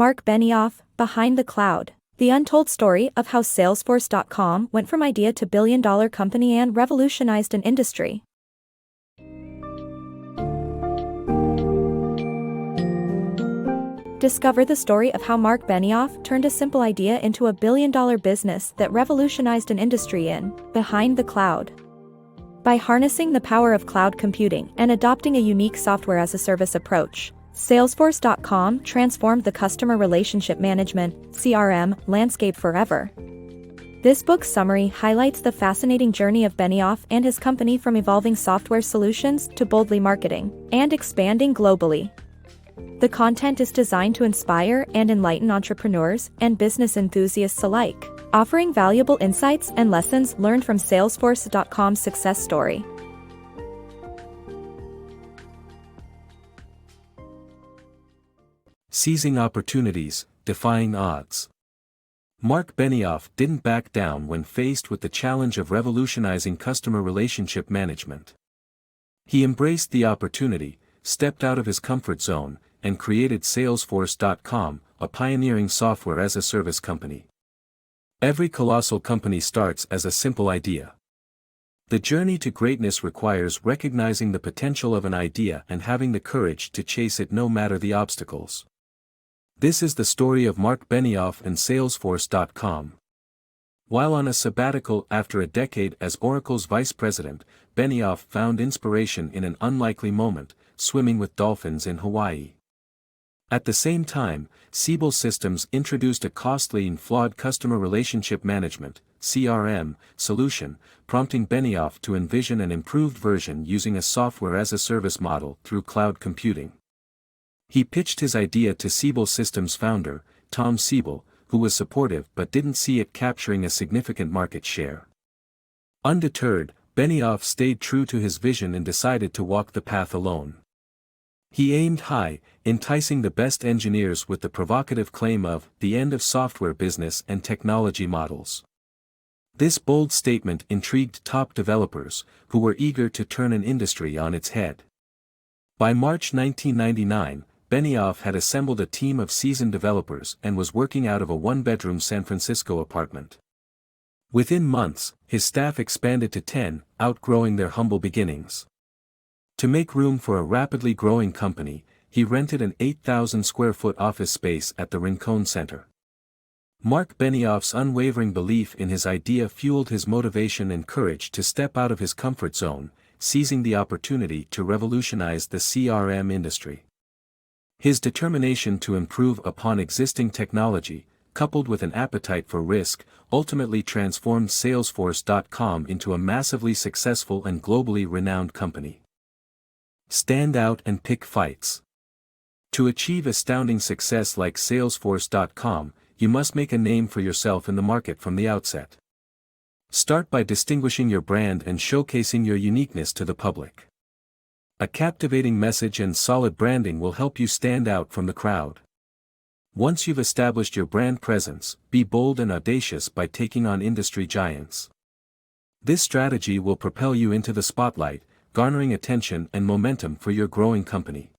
Marc Benioff, Behind the Cloud, the untold story of how Salesforce.com went from idea to billion-dollar company and revolutionized an industry. Discover the story of how Marc Benioff turned a simple idea into a billion-dollar business that revolutionized an industry in Behind the Cloud. By harnessing the power of cloud computing and adopting a unique software-as-a-service approach, Salesforce.com transformed the customer relationship management (CRM) landscape forever. This book's summary highlights the fascinating journey of Benioff and his company from evolving software solutions to boldly marketing and expanding globally. The content is designed to inspire and enlighten entrepreneurs and business enthusiasts alike, offering valuable insights and lessons learned from Salesforce.com's success story. Seizing opportunities, defying odds. Marc Benioff didn't back down when faced with the challenge of revolutionizing customer relationship management. He embraced the opportunity, stepped out of his comfort zone, and created Salesforce.com, a pioneering software-as-a-service company. Every colossal company starts as a simple idea. The journey to greatness requires recognizing the potential of an idea and having the courage to chase it no matter the obstacles. This is the story of Marc Benioff and Salesforce.com. While on a sabbatical after a decade as Oracle's vice president, Benioff found inspiration in an unlikely moment, swimming with dolphins in Hawaii. At the same time, Siebel Systems introduced a costly and flawed customer relationship management (CRM) solution, prompting Benioff to envision an improved version using a software-as-a-service model through cloud computing. He pitched his idea to Siebel Systems founder, Tom Siebel, who was supportive but didn't see it capturing a significant market share. Undeterred, Benioff stayed true to his vision and decided to walk the path alone. He aimed high, enticing the best engineers with the provocative claim of the end of software business and technology models. This bold statement intrigued top developers, who were eager to turn an industry on its head. By March 1999, Benioff had assembled a team of seasoned developers and was working out of a one-bedroom San Francisco apartment. Within months, his staff expanded to 10, outgrowing their humble beginnings. To make room for a rapidly growing company, he rented an 8,000-square-foot office space at the Rincon Center. Marc Benioff's unwavering belief in his idea fueled his motivation and courage to step out of his comfort zone, seizing the opportunity to revolutionize the CRM industry. His determination to improve upon existing technology, coupled with an appetite for risk, ultimately transformed Salesforce.com into a massively successful and globally renowned company. Stand out and pick fights. To achieve astounding success like Salesforce.com, you must make a name for yourself in the market from the outset. Start by distinguishing your brand and showcasing your uniqueness to the public. A captivating message and solid branding will help you stand out from the crowd. Once you've established your brand presence, be bold and audacious by taking on industry giants. This strategy will propel you into the spotlight, garnering attention and momentum for your growing company.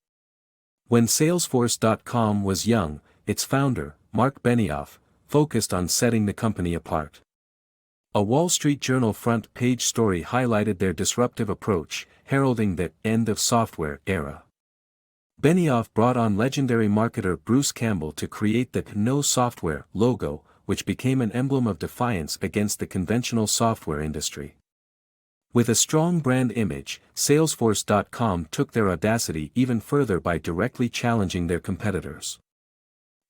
When Salesforce.com was young, its founder, Marc Benioff, focused on setting the company apart. A Wall Street Journal front-page story highlighted their disruptive approach, heralding the end of software era. Benioff brought on legendary marketer Bruce Campbell to create the No Software logo, which became an emblem of defiance against the conventional software industry. With a strong brand image, Salesforce.com took their audacity even further by directly challenging their competitors.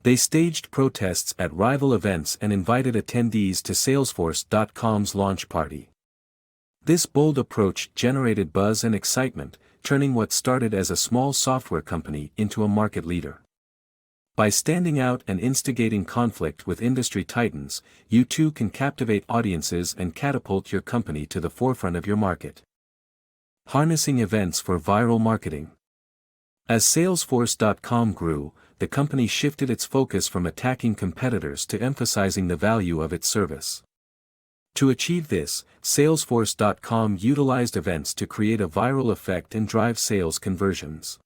They staged protests at rival events and invited attendees to Salesforce.com's launch party. This bold approach generated buzz and excitement, turning what started as a small software company into a market leader. By standing out and instigating conflict with industry titans, you too can captivate audiences and catapult your company to the forefront of your market. Harnessing events for viral marketing. As Salesforce.com grew, the company shifted its focus from attacking competitors to emphasizing the value of its service. To achieve this, Salesforce.com utilized events to create a viral effect and drive sales conversions.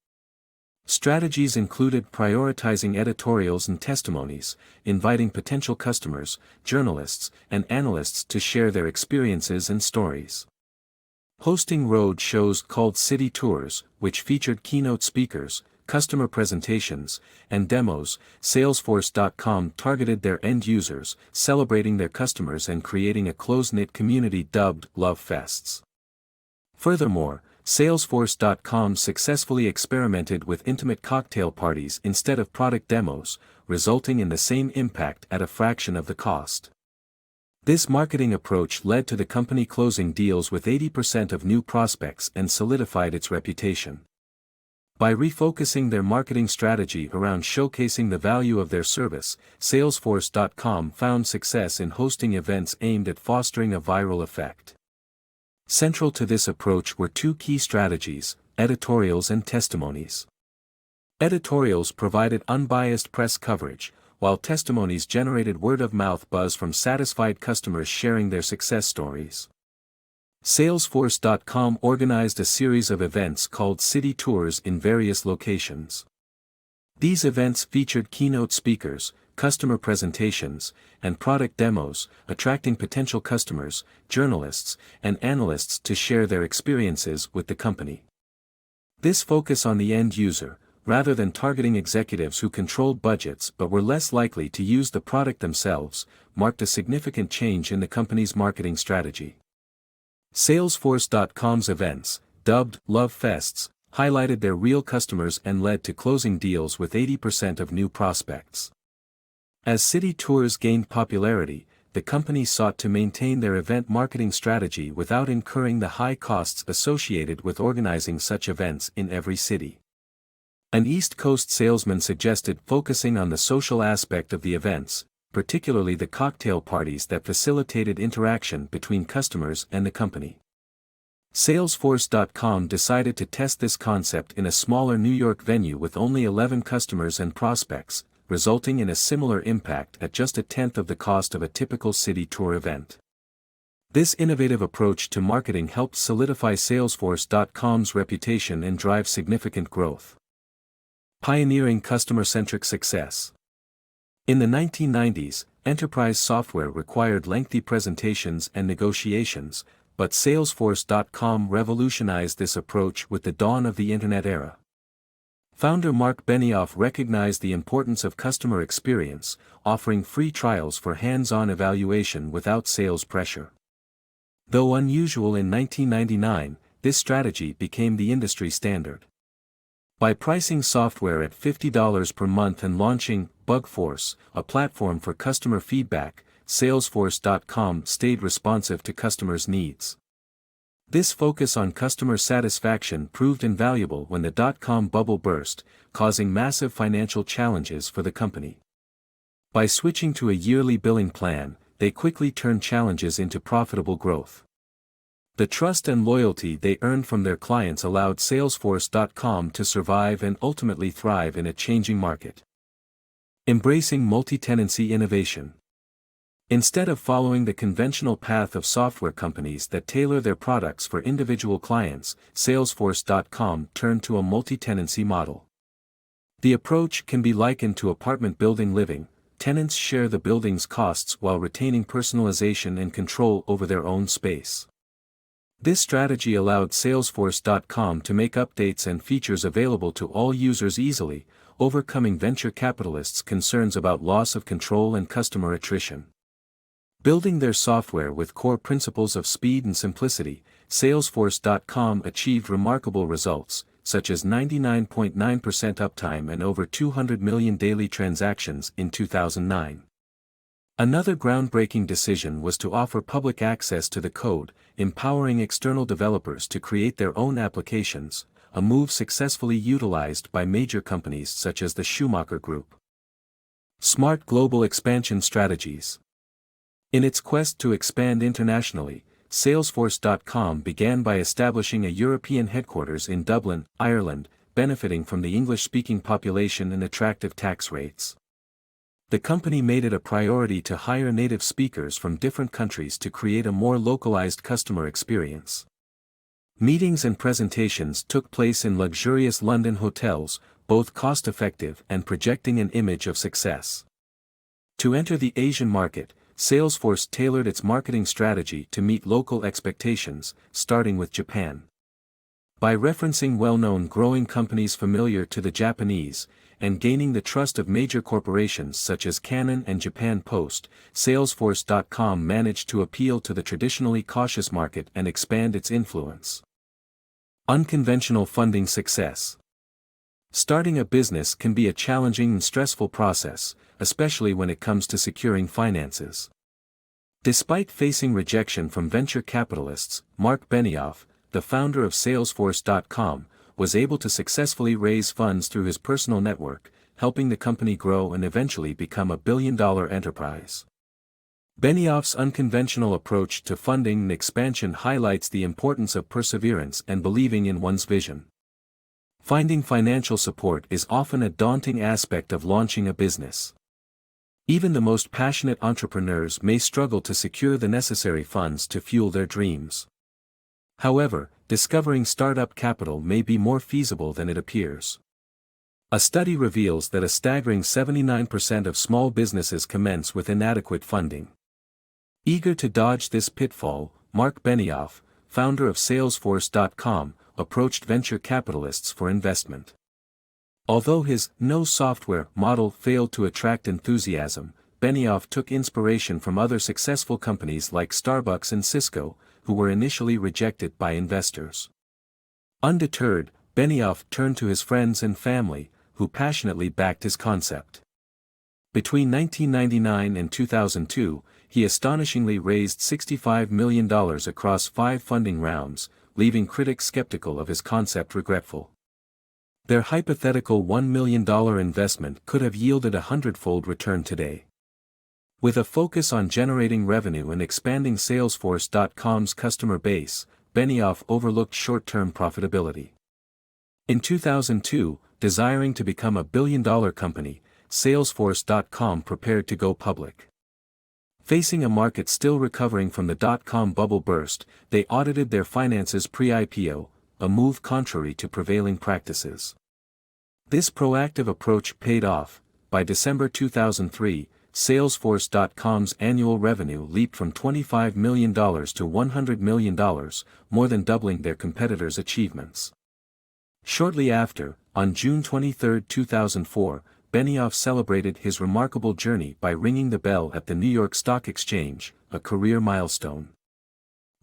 Strategies included prioritizing editorials and testimonies, inviting potential customers, journalists, and analysts to share their experiences and stories. Hosting road shows called city tours, which featured keynote speakers, customer presentations, and demos. Salesforce.com targeted their end users, celebrating their customers and creating a close-knit community dubbed Love Fests. Furthermore, Salesforce.com successfully experimented with intimate cocktail parties instead of product demos, resulting in the same impact at a fraction of the cost. This marketing approach led to the company closing deals with 80% of new prospects and solidified its reputation. By refocusing their marketing strategy around showcasing the value of their service, Salesforce.com found success in hosting events aimed at fostering a viral effect. Central to this approach were two key strategies: editorials and testimonies. Editorials provided unbiased press coverage, while testimonies generated word-of-mouth buzz from satisfied customers sharing their success stories. Salesforce.com organized a series of events called city tours in various locations. These events featured keynote speakers, customer presentations, and product demos, attracting potential customers, journalists, and analysts to share their experiences with the company. This focus on the end user, rather than targeting executives who controlled budgets but were less likely to use the product themselves, marked a significant change in the company's marketing strategy. Salesforce.com's events, dubbed Love Fests, highlighted their real customers and led to closing deals with 80% of new prospects. As city tours gained popularity, the company sought to maintain their event marketing strategy without incurring the high costs associated with organizing such events in every city. An East Coast salesman suggested focusing on the social aspect of the events, particularly the cocktail parties that facilitated interaction between customers and the company. Salesforce.com decided to test this concept in a smaller New York venue with only 11 customers and prospects, resulting in a similar impact at just a tenth of the cost of a typical city tour event. This innovative approach to marketing helped solidify Salesforce.com's reputation and drive significant growth. Pioneering customer-centric success. In the 1990s, enterprise software required lengthy presentations and negotiations, but Salesforce.com revolutionized this approach with the dawn of the Internet era. Founder Marc Benioff recognized the importance of customer experience, offering free trials for hands-on evaluation without sales pressure. Though unusual in 1999, this strategy became the industry standard. By pricing software at $50 per month and launching BugForce, a platform for customer feedback, Salesforce.com stayed responsive to customers' needs. This focus on customer satisfaction proved invaluable when the dot-com bubble burst, causing massive financial challenges for the company. By switching to a yearly billing plan, they quickly turned challenges into profitable growth. The trust and loyalty they earned from their clients allowed Salesforce.com to survive and ultimately thrive in a changing market. Embracing multi-tenancy innovation. Instead of following the conventional path of software companies that tailor their products for individual clients, Salesforce.com turned to a multi-tenancy model. The approach can be likened to apartment building living. Tenants share the building's costs while retaining personalization and control over their own space. This strategy allowed Salesforce.com to make updates and features available to all users easily, overcoming venture capitalists' concerns about loss of control and customer attrition. Building their software with core principles of speed and simplicity, Salesforce.com achieved remarkable results, such as 99.9% uptime and over 200 million daily transactions in 2009. Another groundbreaking decision was to offer public access to the code, empowering external developers to create their own applications, a move successfully utilized by major companies such as the Schumacher Group. Smart global expansion strategies. In its quest to expand internationally, Salesforce.com began by establishing a European headquarters in Dublin, Ireland, benefiting from the English-speaking population and attractive tax rates. The company made it a priority to hire native speakers from different countries to create a more localized customer experience. Meetings and presentations took place in luxurious London hotels, both cost-effective and projecting an image of success. To enter the Asian market, Salesforce tailored its marketing strategy to meet local expectations, starting with Japan. By referencing well-known growing companies familiar to the Japanese, and gaining the trust of major corporations such as Canon and Japan Post, Salesforce.com managed to appeal to the traditionally cautious market and expand its influence. Unconventional funding success. Starting a business can be a challenging and stressful process, especially when it comes to securing finances. Despite facing rejection from venture capitalists, Marc Benioff, the founder of Salesforce.com, was able to successfully raise funds through his personal network, helping the company grow and eventually become a billion-dollar enterprise. Benioff's unconventional approach to funding and expansion highlights the importance of perseverance and believing in one's vision. Finding financial support is often a daunting aspect of launching a business. Even the most passionate entrepreneurs may struggle to secure the necessary funds to fuel their dreams. However, discovering startup capital may be more feasible than it appears. A study reveals that a staggering 79% of small businesses commence with inadequate funding. Eager to dodge this pitfall, Marc Benioff, founder of Salesforce.com, approached venture capitalists for investment. Although his no software model failed to attract enthusiasm, Benioff took inspiration from other successful companies like Starbucks and Cisco, who were initially rejected by investors. Undeterred, Benioff turned to his friends and family, who passionately backed his concept. Between 1999 and 2002, he astonishingly raised $65 million across 5 funding rounds, leaving critics skeptical of his concept regretful. Their hypothetical $1 million investment could have yielded a 100-fold return today. With a focus on generating revenue and expanding Salesforce.com's customer base, Benioff overlooked short-term profitability. In 2002, desiring to become a billion-dollar company, Salesforce.com prepared to go public. Facing a market still recovering from the dot-com bubble burst, they audited their finances pre-IPO, a move contrary to prevailing practices. This proactive approach paid off. By December 2003, Salesforce.com's annual revenue leaped from $25 million to $100 million, more than doubling their competitors' achievements. Shortly after, on June 23, 2004, Benioff celebrated his remarkable journey by ringing the bell at the New York Stock Exchange, a career milestone.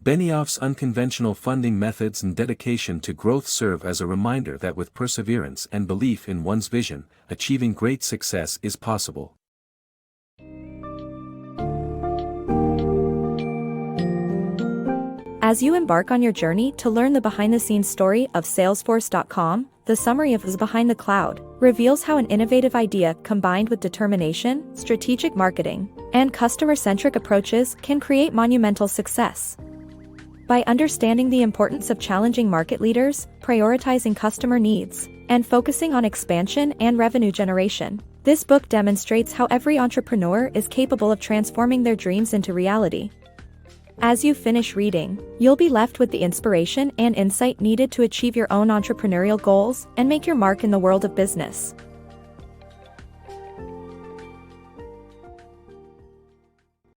Benioff's unconventional funding methods and dedication to growth serve as a reminder that with perseverance and belief in one's vision, achieving great success is possible. As you embark on your journey to learn the behind-the-scenes story of Salesforce.com, the summary of Who's Behind the Cloud reveals how an innovative idea combined with determination, strategic marketing, and customer-centric approaches can create monumental success. By understanding the importance of challenging market leaders, prioritizing customer needs, and focusing on expansion and revenue generation, this book demonstrates how every entrepreneur is capable of transforming their dreams into reality. As you finish reading, you'll be left with the inspiration and insight needed to achieve your own entrepreneurial goals and make your mark in the world of business.